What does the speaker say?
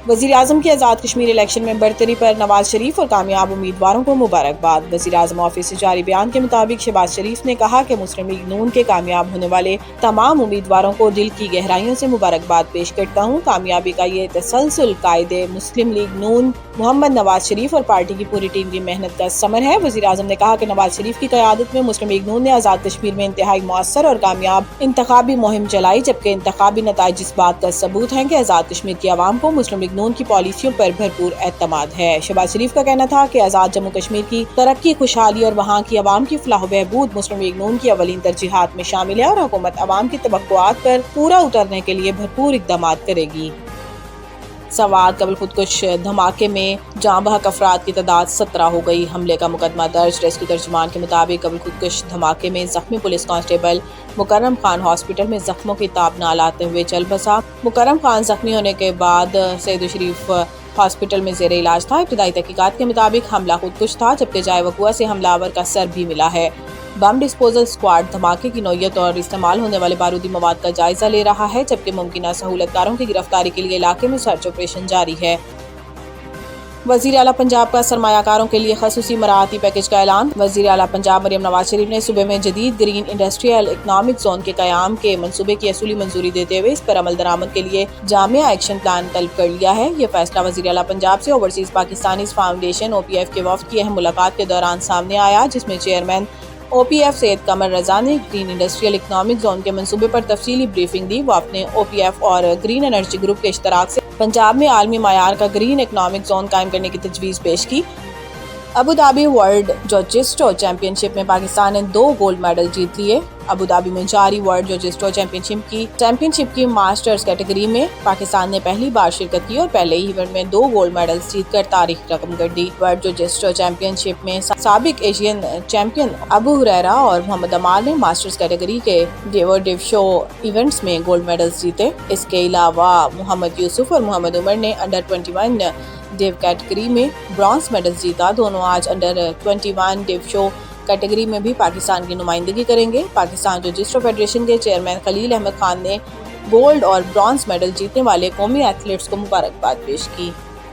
وزیر اعظم کی آزاد کشمیر الیکشن میں برتری پر نواز شریف اور کامیاب امیدواروں کو مبارکباد۔ وزیر اعظم آفس سے جاری بیان کے مطابق شہباز شریف نے کہا کہ مسلم لیگ نون کے کامیاب ہونے والے تمام امیدواروں کو دل کی گہرائیوں سے مبارکباد پیش کرتا ہوں۔ کامیابی کا یہ تسلسل قائد مسلم لیگ نون محمد نواز شریف اور پارٹی کی پوری ٹیم کی محنت کا ثمر ہے۔ وزیر اعظم نے کہا کہ نواز شریف کی قیادت میں مسلم لیگ نون نے آزاد کشمیر میں انتہائی مؤثر اور کامیاب انتخابی مہم چلائی، جبکہ انتخابی نتائج اس بات کا ثبوت ہیں کہ آزاد کشمیر کی عوام کو مسلم لیگ نون کی پالیسیوں پر بھرپور اعتماد ہے۔ شہباز شریف کا کہنا تھا کہ آزاد جموں کشمیر کی ترقی، خوشحالی اور وہاں کی عوام کی فلاح و بہبود مسلم لیگ نون کی اولین ترجیحات میں شامل ہے اور حکومت عوام کی توقعات پر پورا اترنے کے لیے بھرپور اقدامات کرے گی۔ سوات قبل خودکش دھماکے میں جاں بحق افراد کی تعداد 17 ہو گئی، حملے کا مقدمہ درج۔ ریسکیو ترجمان کے مطابق قبل خودکش دھماکے میں زخمی پولیس کانسٹیبل مکرم خان ہاسپٹل میں زخموں کی تاب نہ لاتے ہوئے چل بسا۔ مکرم خان زخمی ہونے کے بعد سعید شریف ہاسپٹل میں زیر علاج تھا۔ ابتدائی تحقیقات کے مطابق حملہ خودکش تھا، جبکہ جائے وقوع سے حملہ آور کا سر بھی ملا ہے۔ بم ڈسپوزل اسکواڈ دھماکے کی نوعیت اور استعمال ہونے والے بارودی مواد کا جائزہ لے رہا ہے، جبکہ ممکنہ سہولت کاروں کی گرفتاری کے لیے علاقے میں سرچ آپریشن جاری ہے۔ وزیر اعلیٰ پنجاب کا سرمایہ کاروں کے لیے خصوصی مراعاتی پیکج کا اعلان۔ وزیر اعلیٰ پنجاب مریم نواز شریف نے صوبے میں جدید گرین انڈسٹریل اکنامک زون کے قیام کے منصوبے کی اصولی منظوری دیتے ہوئے اس پر عمل درآمد کے لیے جامع ایکشن پلان طلب کر لیا ہے۔ یہ فیصلہ وزیر اعلیٰ پنجاب سے اوورسیز پاکستانیز فاؤنڈیشن OPF کے وفد کی اہم ملاقات کے دوران سامنے آیا، جس میں چیئرمین OPF سید قمر رضا نے گرین انڈسٹریل اکنامک زون کے منصوبے پر تفصیلی بریفنگ دی۔ وفد نے OPF اور گرین انرجی گروپ کے اشتراک سے پنجاب میں عالمی معیار کا گرین اکنامک زون قائم کرنے کی تجویز پیش کی۔ ابوظہبی ورلڈ جوجسٹو چیمپئن شپ میں پاکستان نے 2 گولڈ میڈل جیت لیے۔ ابوظہبی میں جاری ورلڈ جوجسٹو چیمپئن شپ کی ماسٹرز کیٹیگری میں پاکستان نے پہلی بار شرکت کی اور پہلے ہی ایونٹ میں 2 گولڈ میڈلز جیت کر تاریخ رقم کر دی۔ ورلڈ جوجسٹو چیمپئن شپ میں سابق ایشین چیمپئن ابو ہریرہ اور محمد امال نے ماسٹرز کیٹیگری کے ڈیو شو ایونٹس میں گولڈ میڈلز جیتے۔ اس کے علاوہ محمد یوسف اور محمد عمر نے انڈر 21 ڈیو کیٹیگری میں برانز میڈل جیتا۔ دونوں آج انڈر 21 ڈیو شو کیٹیگری میں بھی پاکستان کی نمائندگی کریں گے۔ پاکستان جوجسٹو فیڈریشن کے چیئرمین خلیل احمد خان نے گولڈ اور برانز میڈل جیتنے والے قومی ایتھلیٹس کو مبارکباد پیش کی۔